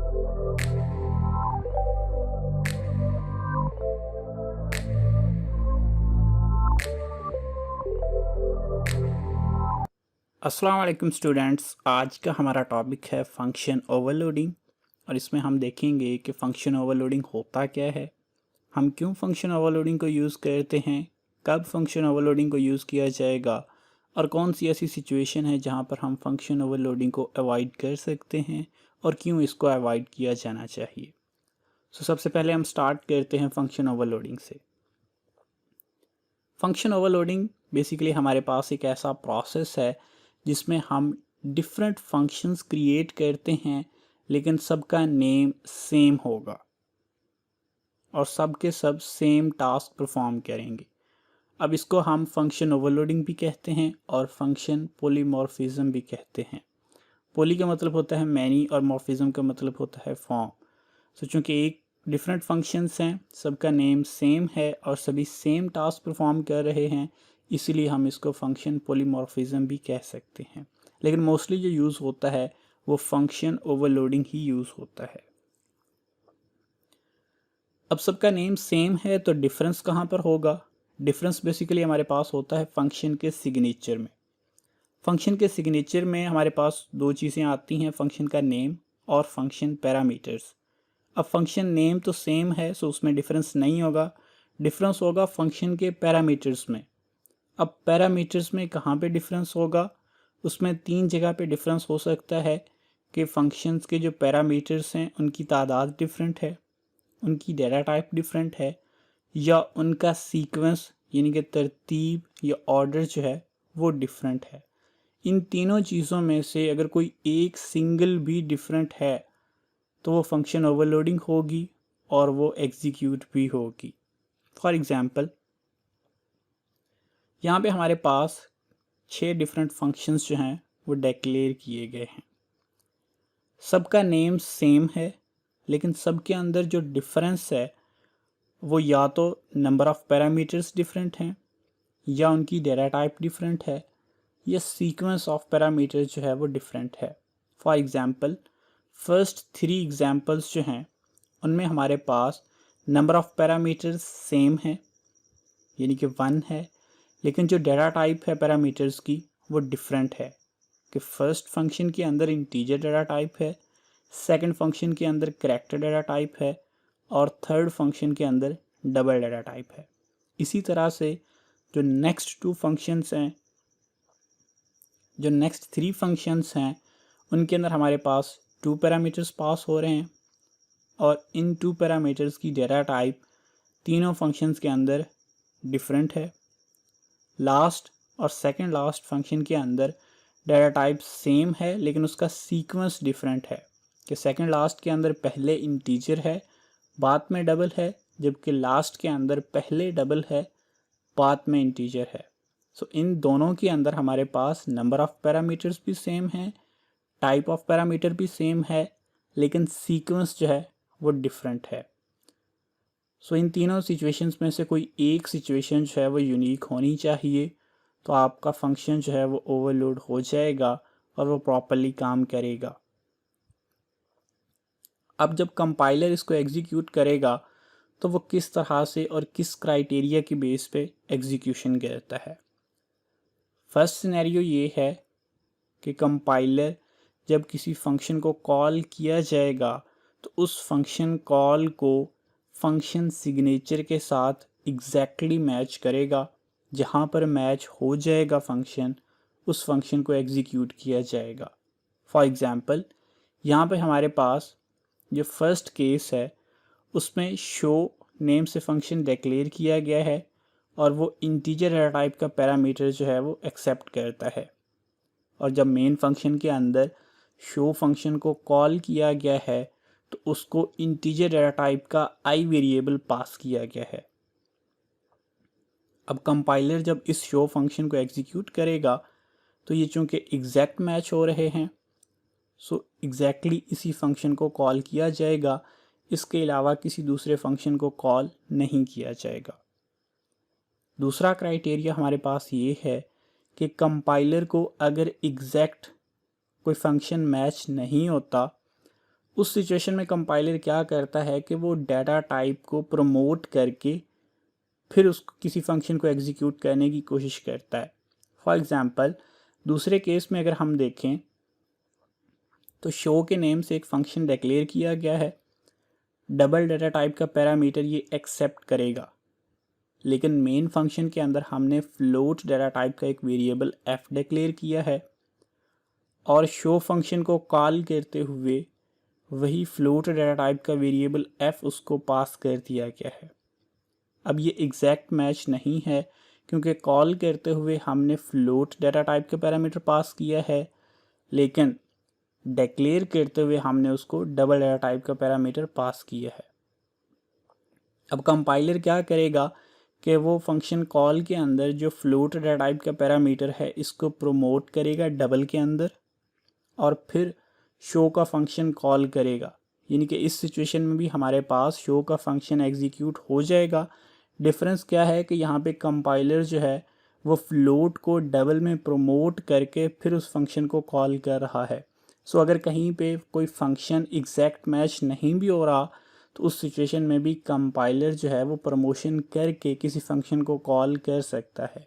अस्सलाम वालेकुम स्टूडेंट्स। आज का हमारा टॉपिक है फंक्शन ओवरलोडिंग और इसमें हम देखेंगे कि फंक्शन ओवरलोडिंग होता क्या है, हम क्यों फंक्शन ओवरलोडिंग को यूज़ करते हैं, कब फंक्शन ओवरलोडिंग को यूज़ किया जाएगा और कौन सी ऐसी सिचुएशन है जहां पर हम फंक्शन ओवरलोडिंग को अवॉइड कर सकते हैं और क्यों इसको अवॉइड किया जाना चाहिए। सबसे पहले हम स्टार्ट करते हैं फंक्शन ओवरलोडिंग से। फंक्शन ओवरलोडिंग बेसिकली हमारे पास एक ऐसा प्रोसेस है जिसमें हम डिफरेंट फंक्शंस क्रिएट करते हैं लेकिन सबका नेम सेम होगा और सब के सब सेम टास्क परफॉर्म करेंगे। अब इसको हम फंक्शन ओवरलोडिंग भी कहते हैं और फंक्शन पॉलीमॉर्फिज्म भी कहते हैं। पॉली का मतलब होता है मैनी और मॉर्फिज्म का मतलब होता है फॉर्म। चूँकि एक डिफरेंट फंक्शंस हैं, सबका नेम सेम है और सभी सेम टास्क परफॉर्म कर रहे हैं, इसीलिए हम इसको फंक्शन पॉलीमॉर्फिज्म भी कह सकते हैं। लेकिन मोस्टली जो यूज़ होता है वो फंक्शन ओवरलोडिंग ही यूज़ होता है। अब सबका नेम सेम है तो डिफरेंस कहाँ पर होगा? डिफरेंस बेसिकली हमारे पास होता है फंक्शन के सिग्नेचर में। फंक्शन के सिग्नेचर में हमारे पास दो चीज़ें आती हैं, फंक्शन का नेम और फंक्शन पैरामीटर्स। अब फंक्शन नेम तो सेम है सो उसमें डिफरेंस नहीं होगा, डिफरेंस होगा फंक्शन के पैरामीटर्स में। अब पैरामीटर्स में कहाँ पे डिफरेंस होगा? उसमें तीन जगह पे डिफरेंस हो सकता है कि फंक्शंस के जो पैरामीटर्स हैं उनकी तादाद डिफरेंट है, उनकी डेटा टाइप डिफरेंट है या उनका सीक्वेंस यानी कि तरतीब या ऑर्डर जो है वो डिफरेंट है। इन तीनों चीज़ों में से अगर कोई एक सिंगल भी डिफरेंट है तो वो फंक्शन ओवरलोडिंग होगी और वो एग्जीक्यूट भी होगी। फॉर एग्ज़ाम्पल यहाँ पे हमारे पास 6 डिफरेंट फंक्शंस जो हैं वो डिक्लेयर किए गए हैं। सबका नेम सेम है लेकिन सबके अंदर जो डिफरेंस है वो या तो नंबर ऑफ़ पैरामीटर्स डिफरेंट हैं या उनकी डेटा टाइप डिफरेंट है या सीक्वेंस ऑफ पैरामीटर्स जो है वो डिफरेंट है। फॉर एग्ज़ाम्पल फर्स्ट 3 एग्जांपल्स जो हैं उनमें हमारे पास नंबर ऑफ़ पैरामीटर्स सेम है यानी कि 1 है, लेकिन जो डेटा टाइप है पैरामीटर्स की वो डिफरेंट है कि फर्स्ट फंक्शन के अंदर इंटीजर डेटा टाइप है, सेकंड फंक्शन के अंदर कैरेक्टर डेटा टाइप है और थर्ड फंक्शन के अंदर डबल डेटा टाइप है। इसी तरह से जो नेक्स्ट 3 फंक्शंस हैं उनके अंदर हमारे पास 2 पैरामीटर्स पास हो रहे हैं और इन 2 पैरामीटर्स की डेटा टाइप तीनों फंक्शंस के अंदर डिफरेंट है। लास्ट और सेकंड लास्ट फंक्शन के अंदर डेटा टाइप सेम है लेकिन उसका सीक्वेंस डिफरेंट है कि सेकंड लास्ट के अंदर पहले इंटीजर है बाद में डबल है, जबकि लास्ट के अंदर पहले डबल है बाद में इंटीजर है। इन दोनों के अंदर हमारे पास नंबर ऑफ़ पैरामीटर्स भी सेम है, टाइप ऑफ पैरामीटर भी सेम है, लेकिन सीक्वेंस जो है वो डिफरेंट है। इन तीनों सिचुएशंस में से कोई एक सिचुएशन जो है वो यूनिक होनी चाहिए तो आपका फंक्शन जो है वो ओवरलोड हो जाएगा और वो प्रॉपरली काम करेगा। अब जब कंपाइलर इसको एग्जीक्यूट करेगा तो वो किस तरह से और किस क्राइटेरिया की बेस पे एग्जीक्यूशन करता है। फर्स्ट सिनेरियो ये है कि कंपाइलर जब किसी फंक्शन को कॉल किया जाएगा तो उस फंक्शन कॉल को फंक्शन सिग्नेचर के साथ एग्जैक्टली मैच करेगा। जहाँ पर मैच हो जाएगा फंक्शन, उस फंक्शन को एग्जीक्यूट किया जाएगा। फॉर एग्ज़ाम्पल यहाँ पे हमारे पास जो फर्स्ट केस है उसमें शो नेम से फंक्शन डिक्लेयर किया गया है और वो इंटीजर डेटा टाइप का पैरामीटर जो है वो एक्सेप्ट करता है और जब मेन फंक्शन के अंदर शो फंक्शन को कॉल किया गया है तो उसको इंटीजर डेटा टाइप का आई वेरिएबल पास किया गया है। अब कंपाइलर जब इस शो फंक्शन को एग्जीक्यूट करेगा तो ये चूँकि एग्जैक्ट मैच हो रहे हैं एग्जैक्टली इसी फंक्शन को कॉल किया जाएगा, इसके अलावा किसी दूसरे फंक्शन को कॉल नहीं किया जाएगा। दूसरा क्राइटेरिया हमारे पास ये है कि कंपाइलर को अगर एग्जैक्ट कोई फंक्शन मैच नहीं होता उस सिचुएशन में कंपाइलर क्या करता है कि वो डाटा टाइप को प्रमोट करके फिर उसको किसी फंक्शन को एग्जीक्यूट करने की कोशिश करता है। फॉर एग्जांपल दूसरे केस में अगर हम देखें तो शो के नेम से एक फंक्शन डिक्लेयर किया गया है, डबल डाटा टाइप का पैरामीटर ये एक्सेप्ट करेगा, लेकिन मेन फंक्शन के अंदर हमने फ्लोट डाटा टाइप का एक वेरिएबल f डिक्लेयर किया है और शो फंक्शन को कॉल करते हुए वही फ्लोट डाटा टाइप का वेरिएबल f उसको पास कर दिया गया है। अब ये एग्जैक्ट मैच नहीं है क्योंकि कॉल करते हुए हमने फ्लोट डाटा टाइप का पैरामीटर पास किया है, लेकिन डिक्लेयर करते हुए हमने उसको डबल डाटा टाइप का पैरामीटर पास किया है। अब कंपाइलर क्या करेगा कि वो फंक्शन कॉल के अंदर जो फ्लोट डाटा टाइप का पैरामीटर है इसको प्रमोट करेगा डबल के अंदर और फिर शो का फंक्शन कॉल करेगा। यानी कि इस सिचुएशन में भी हमारे पास शो का फंक्शन एग्जीक्यूट हो जाएगा। डिफरेंस क्या है कि यहाँ पे कंपाइलर जो है वो फ्लोट को डबल में प्रमोट करके फिर उस फंक्शन को कॉल कर रहा है। सो अगर कहीं पे कोई फंक्शन एग्जैक्ट मैच नहीं भी हो रहा तो उस सिचुएशन में भी कंपाइलर जो है वो प्रमोशन करके किसी फंक्शन को कॉल कर सकता है।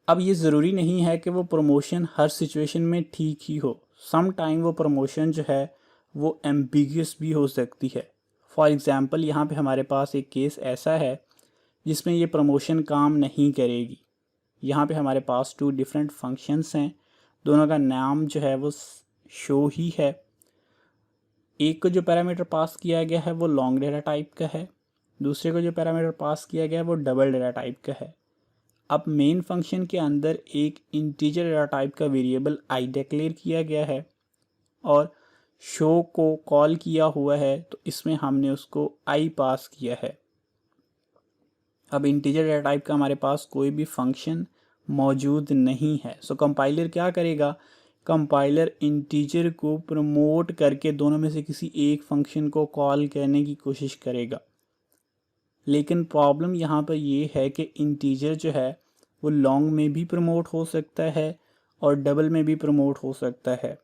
अब ये ज़रूरी नहीं है कि वो प्रमोशन हर सिचुएशन में ठीक ही हो। सम टाइम वो प्रमोशन जो है वो एम्बिगियस भी हो सकती है। फॉर एग्ज़ाम्पल यहाँ पे हमारे पास एक केस ऐसा है जिसमें ये प्रमोशन काम नहीं करेगी। यहाँ पे हमारे पास टू डिफरेंट फंक्शंस हैं, दोनों का नाम जो है वो शो ही है। एक को जो पैरामीटर पास किया गया है वो लॉन्ग डाटा टाइप का है, दूसरे को जो पैरामीटर पास किया गया है वो डबल डाटा टाइप का है। अब मेन फंक्शन के अंदर एक इंटीजर डाटा टाइप का वेरिएबल आई डिक्लेयर किया गया है और शो को कॉल किया हुआ है, तो इसमें हमने उसको आई पास किया है। अब इंटीजर डाटा टाइप का हमारे पास कोई भी फंक्शन मौजूद नहीं है। सो कंपाइलर क्या करेगा, कंपाइलर इंटीजर को प्रमोट करके दोनों में से किसी एक फंक्शन को कॉल करने की कोशिश करेगा। लेकिन प्रॉब्लम यहाँ पर ये है कि इंटीजर जो है वो लॉन्ग में भी प्रमोट हो सकता है और डबल में भी प्रमोट हो सकता है।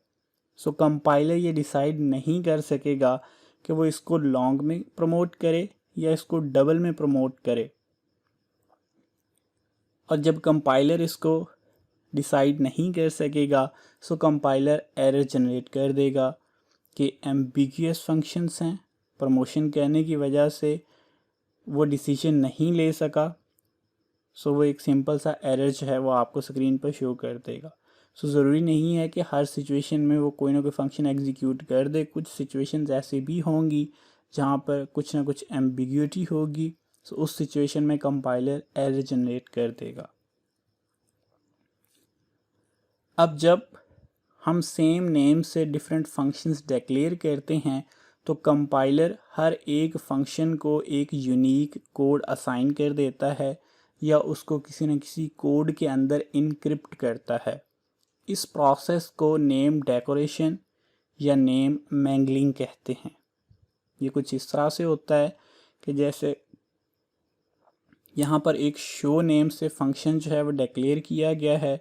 सो कंपाइलर ये डिसाइड नहीं कर सकेगा कि वो इसको लॉन्ग में प्रमोट करे या इसको डबल में प्रमोट करे। और जब कंपाइलर इसको डिसाइड नहीं कर सकेगा सो कंपाइलर एरर जनरेट कर देगा कि एम्बिगियस फंक्शंस हैं, प्रमोशन करने की वजह से वो डिसीजन नहीं ले सका। सो वो एक सिंपल सा एरर जो है वो आपको स्क्रीन पर शो कर देगा। सो ज़रूरी नहीं है कि हर सिचुएशन में वो कोई ना कोई फंक्शन एग्जीक्यूट कर दे। कुछ सिचुएशंस ऐसी भी होंगी जहाँ पर कुछ ना कुछ एम्बिग्यूटी होगी, सो उस सिचुएशन में कंपाइलर एरर जनरेट कर देगा। अब जब हम सेम नेम से डिफरेंट फंक्शंस डिक्लेयर करते हैं तो कंपाइलर हर एक फंक्शन को एक यूनिक कोड असाइन कर देता है या उसको किसी न किसी कोड के अंदर इनक्रिप्ट करता है। इस प्रोसेस को नेम डेकोरेशन या नेम मैंगलिंग कहते हैं। ये कुछ इस तरह से होता है कि जैसे यहाँ पर एक शो नेम से फंक्शन जो है वो डिक्लेयर किया गया है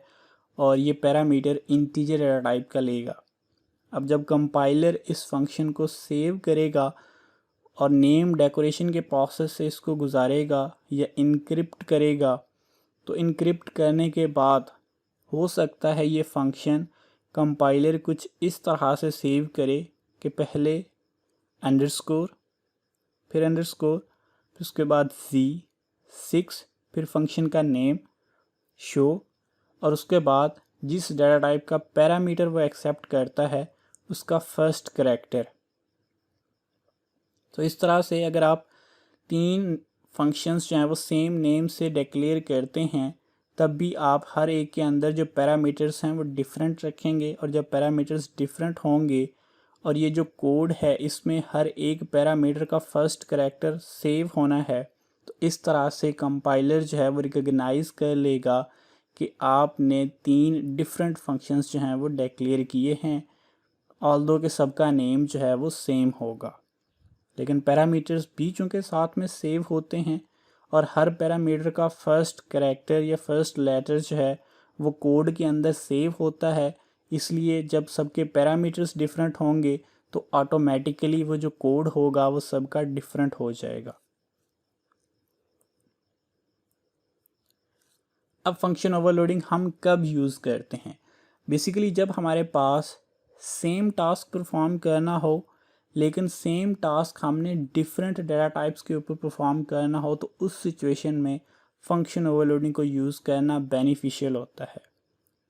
और ये पैरामीटर इंटीजर डाटा टाइप का लेगा। अब जब कंपाइलर इस फंक्शन को सेव करेगा और नेम डेकोरेशन के प्रोसेस से इसको गुजारेगा या इनक्रिप्ट करेगा, तो इनक्रिप्ट करने के बाद हो सकता है ये फंक्शन कंपाइलर कुछ इस तरह से सेव करे कि पहले अंडरस्कोर, फिर अंडरस्कोर, फिर उसके बाद C6, फिर फंक्शन का नेम शो और उसके बाद जिस डाटा टाइप का पैरामीटर वो एक्सेप्ट करता है उसका फर्स्ट करैक्टर। तो इस तरह से अगर आप तीन फंक्शंस जो हैं वो सेम नेम से डिक्लेयर करते हैं तब भी आप हर एक के अंदर जो पैरामीटर्स हैं वो डिफरेंट रखेंगे, और जब पैरामीटर्स डिफरेंट होंगे और ये जो कोड है इसमें हर एक पैरामीटर का फर्स्ट करैक्टर सेव होना है, तो इस तरह से कंपाइलर जो है वो रिकॉग्नाइज कर लेगा कि आपने तीन डिफरेंट फंक्शंस जो हैं वो डिक्लेयर किए हैं, ऑल्दो कि सबका नेम जो है वो सेम होगा। लेकिन पैरामीटर्स भी चूँकि साथ में सेव होते हैं और हर पैरामीटर का फर्स्ट करैक्टर या फर्स्ट लेटर जो है वो कोड के अंदर सेव होता है, इसलिए जब सबके पैरामीटर्स डिफरेंट होंगे तो ऑटोमेटिकली वो जो कोड होगा वो सबका डिफरेंट हो जाएगा। अब फंक्शन ओवरलोडिंग हम कब यूज़ करते हैं? बेसिकली जब हमारे पास सेम टास्क परफॉर्म करना हो लेकिन सेम टास्क हमने डिफरेंट डाटा टाइप्स के ऊपर परफॉर्म करना हो तो उस सिचुएशन में फंक्शन ओवरलोडिंग को यूज़ करना बेनिफिशियल होता है।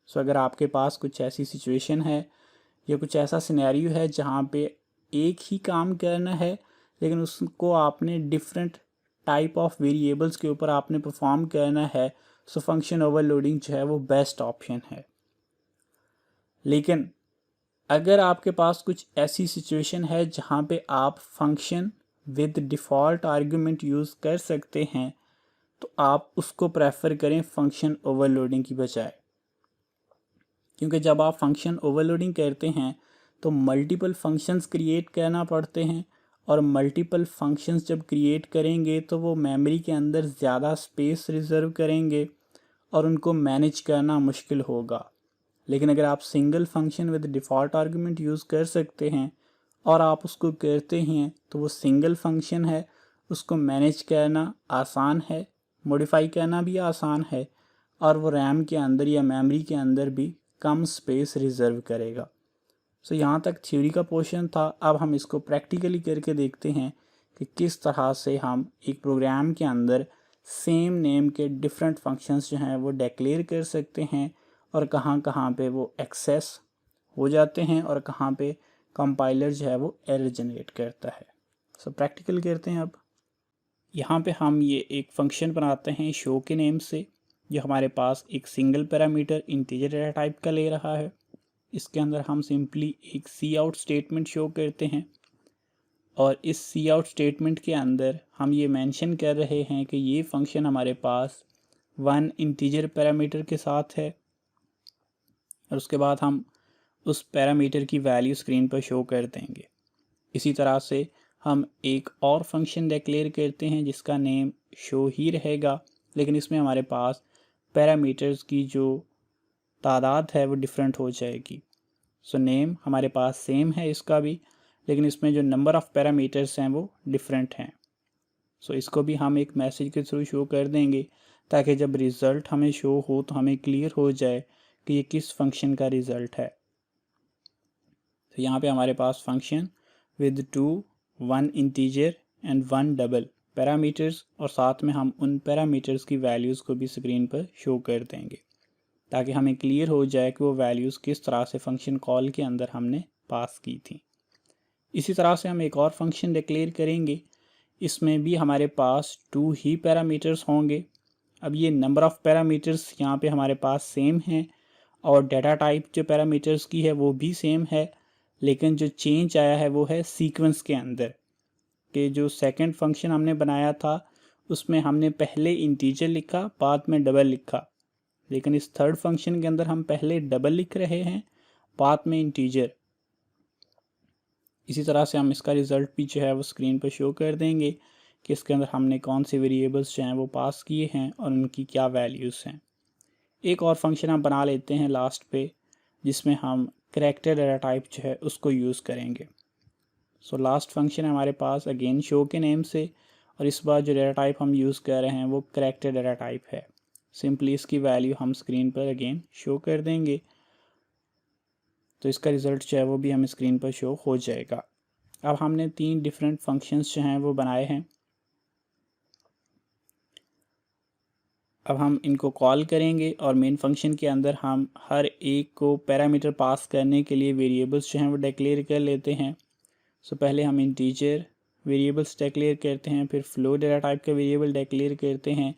सो अगर आपके पास कुछ ऐसी सिचुएशन है या कुछ ऐसा सिनेरियो है जहाँ पे एक ही काम करना है लेकिन उसको आपने डिफरेंट टाइप ऑफ वेरिएबल्स के ऊपर आपने परफॉर्म करना है, सो फंक्शन ओवरलोडिंग जो है वो बेस्ट ऑप्शन है। लेकिन अगर आपके पास कुछ ऐसी सिचुएशन है जहाँ पे आप function with default argument use कर सकते हैं तो आप उसको प्रेफर करें फंक्शन ओवरलोडिंग की बजाय, क्योंकि जब आप फंक्शन ओवरलोडिंग करते हैं तो मल्टीपल फंक्शंस क्रिएट करना पड़ते हैं और मल्टीपल फंक्शंस जब क्रिएट करेंगे तो वो मेमोरी के अंदर ज़्यादा स्पेस रिज़र्व करेंगे और उनको मैनेज करना मुश्किल होगा। लेकिन अगर आप single function with default argument use कर सकते हैं और आप उसको करते हैं तो वो सिंगल फंक्शन है, उसको मैनेज करना आसान है, मॉडिफाई करना भी आसान है और वो रैम के अंदर या मेमोरी के अंदर भी कम स्पेस रिज़र्व करेगा। सो यहाँ तक थ्योरी का पोर्शन था। अब हम इसको प्रैक्टिकली करके देखते हैं कि किस तरह से हम एक प्रोग्राम के अंदर सेम नेम के डिफरेंट फंक्शंस जो हैं वो डिक्लेयर कर सकते हैं और कहाँ कहाँ पे वो एक्सेस हो जाते हैं और कहाँ पे कंपाइलर जो है वो एरर जनरेट करता है। सो प्रैक्टिकल करते हैं। अब यहाँ पे हम ये एक फंक्शन बनाते हैं शो के नेम से, जो हमारे पास एक single parameter integer data type का ले रहा है। इसके अंदर हम सिंपली एक सी आउट स्टेटमेंट शो करते हैं और इस सी आउट स्टेटमेंट के अंदर हम ये मेंशन कर रहे हैं कि ये फंक्शन हमारे पास 1 इंटीजर पैरामीटर के साथ है और उसके बाद हम उस पैरामीटर की वैल्यू स्क्रीन पर शो कर देंगे। इसी तरह से हम एक और फंक्शन डिक्लेयर करते हैं जिसका नेम शो ही रहेगा, लेकिन इसमें हमारे पास पैरामीटर्स की जो तादाद है वो डिफरेंट हो जाएगी। सो नेम हमारे पास सेम है इसका भी, लेकिन इसमें जो नंबर ऑफ़ पैरामीटर्स हैं वो डिफरेंट हैं। सो इसको भी हम एक मैसेज के थ्रू शो कर देंगे ताकि जब रिज़ल्ट हमें शो हो तो हमें क्लियर हो जाए कि ये किस फंक्शन का रिज़ल्ट है। तो यहाँ पे हमारे पास function with 1 integer and 1 double parameters और साथ में हम उन पैरामीटर्स की वैल्यूज़ को भी स्क्रीन पर शो कर देंगे ताकि हमें क्लियर हो जाए कि वो वैल्यूज़ किस तरह से फंक्शन कॉल के अंदर हमने पास की थी। इसी तरह से हम एक और फंक्शन डिक्लेयर करेंगे, इसमें भी हमारे पास 2 ही पैरामीटर्स होंगे। अब ये नंबर ऑफ़ पैरामीटर्स यहाँ पे हमारे पास सेम हैं और डाटा टाइप जो पैरामीटर्स की है वो भी सेम है, लेकिन जो चेंज आया है वो है सीक्वेंस के अंदर कि जो सेकंड फंक्शन हमने बनाया था उसमें हमने पहले इंटीजर लिखा बाद में डबल लिखा, लेकिन इस थर्ड फंक्शन के अंदर हम पहले डबल लिख रहे हैं बाद में इंटीजर। इसी तरह से हम इसका रिज़ल्ट भी जो है वो स्क्रीन पर शो कर देंगे कि इसके अंदर हमने कौन से वेरिएबल्स जो हैं वो पास किए हैं और उनकी क्या वैल्यूज़ हैं। एक और फंक्शन हम बना लेते हैं लास्ट पे जिसमें हम करैक्टर डाटा टाइप जो है उसको यूज़ करेंगे। सो लास्ट फंक्शन हमारे पास अगेन शो के नेम से और इस बार जो डाटा टाइप हम यूज़ कर रहे हैं वो करैक्टर डाटा टाइप है। सिंपली इसकी वैल्यू हम स्क्रीन पर अगेन शो कर देंगे तो इसका रिज़ल्ट जो है वो भी हमें स्क्रीन पर शो हो जाएगा। अब हमने 3 डिफरेंट फंक्शंस जो हैं वो बनाए हैं। अब हम इनको कॉल करेंगे और मेन फंक्शन के अंदर हम हर एक को पैरामीटर पास करने के लिए वेरिएबल्स जो हैं वो डिक्लेयर कर लेते हैं। सो पहले हम इंटीजर वेरिएबल्स डिक्लेयर करते हैं, फिर फ्लोट डाटा टाइप का वेरिएबल डिक्लेयर करते हैं।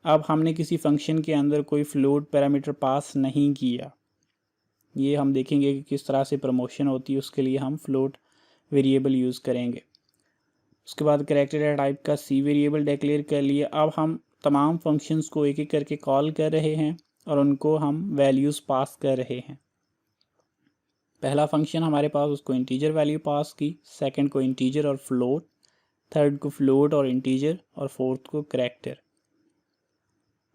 अब हमने किसी फंक्शन के अंदर कोई फ्लोट पैरामीटर पास नहीं किया, ये हम देखेंगे कि किस तरह से प्रमोशन होती है, उसके लिए हम फ्लोट वेरिएबल यूज़ करेंगे। उसके बाद करैक्टर डाटा टाइप का सी वेरिएबल डिक्लेयर कर लिए। अब हम तमाम फंक्शंस को एक एक करके कॉल कर रहे हैं और उनको हम वैल्यूज़ पास कर रहे हैं। पहला फंक्शन हमारे पास उसको इंटीजर वैल्यू पास की, सेकंड को इंटीजर और फ्लोट, थर्ड को फ्लोट और इंटीजर और फोर्थ को करैक्टर।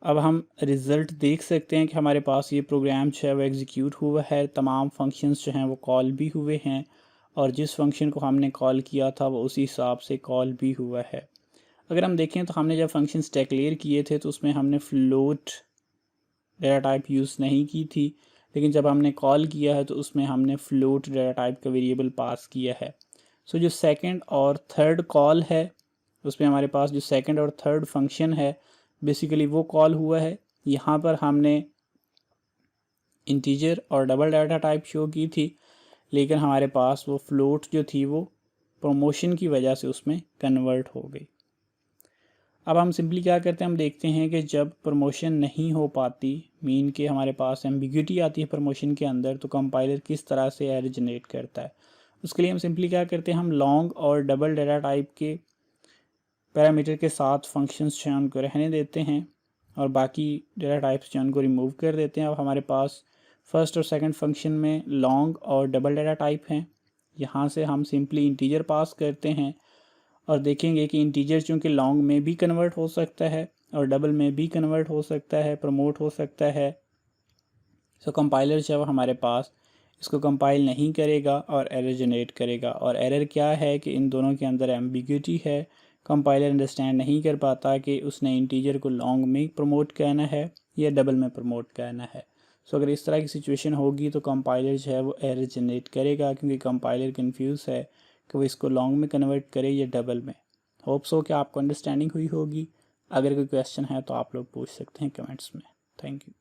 अब हम रिज़ल्ट देख सकते हैं कि हमारे पास ये प्रोग्राम जो है वो एग्जीक्यूट हुआ है, तमाम फंक्शंस जो हैं वो कॉल भी हुए हैं और जिस फंक्शन को हमने कॉल किया था वो उसी हिसाब से कॉल भी हुआ है। अगर हम देखें तो हमने जब फंक्शंस डिक्लेयर किए थे तो उसमें हमने फ्लोट डेटा टाइप यूज़ नहीं की थी, लेकिन जब हमने कॉल किया है तो उसमें हमने फ्लोट डेटा टाइप का वेरिएबल पास किया है। सो जो सेकंड और थर्ड कॉल है उसमें हमारे पास जो सेकंड और थर्ड फंक्शन है बेसिकली वो कॉल हुआ है। यहाँ पर हमने इंटीजर और डबल डाटा टाइप शो की थी, लेकिन हमारे पास वो फ्लोट जो थी वो प्रमोशन की वजह से उसमें कन्वर्ट हो गई। अब हम सिंपली क्या करते हैं, हम देखते हैं कि जब प्रमोशन नहीं हो पाती, मीन के हमारे पास एम्बिग्यूटी आती है प्रमोशन के अंदर, तो कंपाइलर किस तरह से एरर जनरेट करता है। उसके लिए हम सिंपली क्या करते हैं, हम लॉन्ग और डबल डाटा टाइप के पैरामीटर के साथ फंक्शंस जो हैं उनको रहने देते हैं और बाकी डाटा टाइप्स जो उनको रिमूव कर देते हैं। अब हमारे पास फर्स्ट और सेकंड फंक्शन में लॉन्ग और डबल डाटा टाइप हैं। यहाँ से हम सिंपली इंटीजर पास करते हैं और देखेंगे कि इंटीजर चूँकि लॉन्ग में भी कन्वर्ट हो सकता है और डबल में भी कन्वर्ट हो सकता है, प्रमोट हो सकता है। सो कंपाइलर जब हमारे पास इसको कंपाइल नहीं करेगा और एरर जनरेट करेगा, और एरर क्या है कि इन दोनों के अंदर एम्बिग्यूटी है। कंपाइलर अंडरस्टैंड नहीं कर पाता कि उसने इंटीजर को लॉन्ग में प्रमोट करना है या डबल में प्रमोट करना है। सो अगर इस तरह की सिचुएशन होगी तो कंपाइलर जो है वो एरर जनरेट करेगा, क्योंकि कंपाइलर कन्फ्यूज़ है कि वो इसको लॉन्ग में कन्वर्ट करे या डबल में। होप सो कि आपको अंडरस्टैंडिंग हुई होगी। अगर कोई क्वेश्चन है तो आप लोग पूछ सकते हैं कमेंट्स में। Thank you.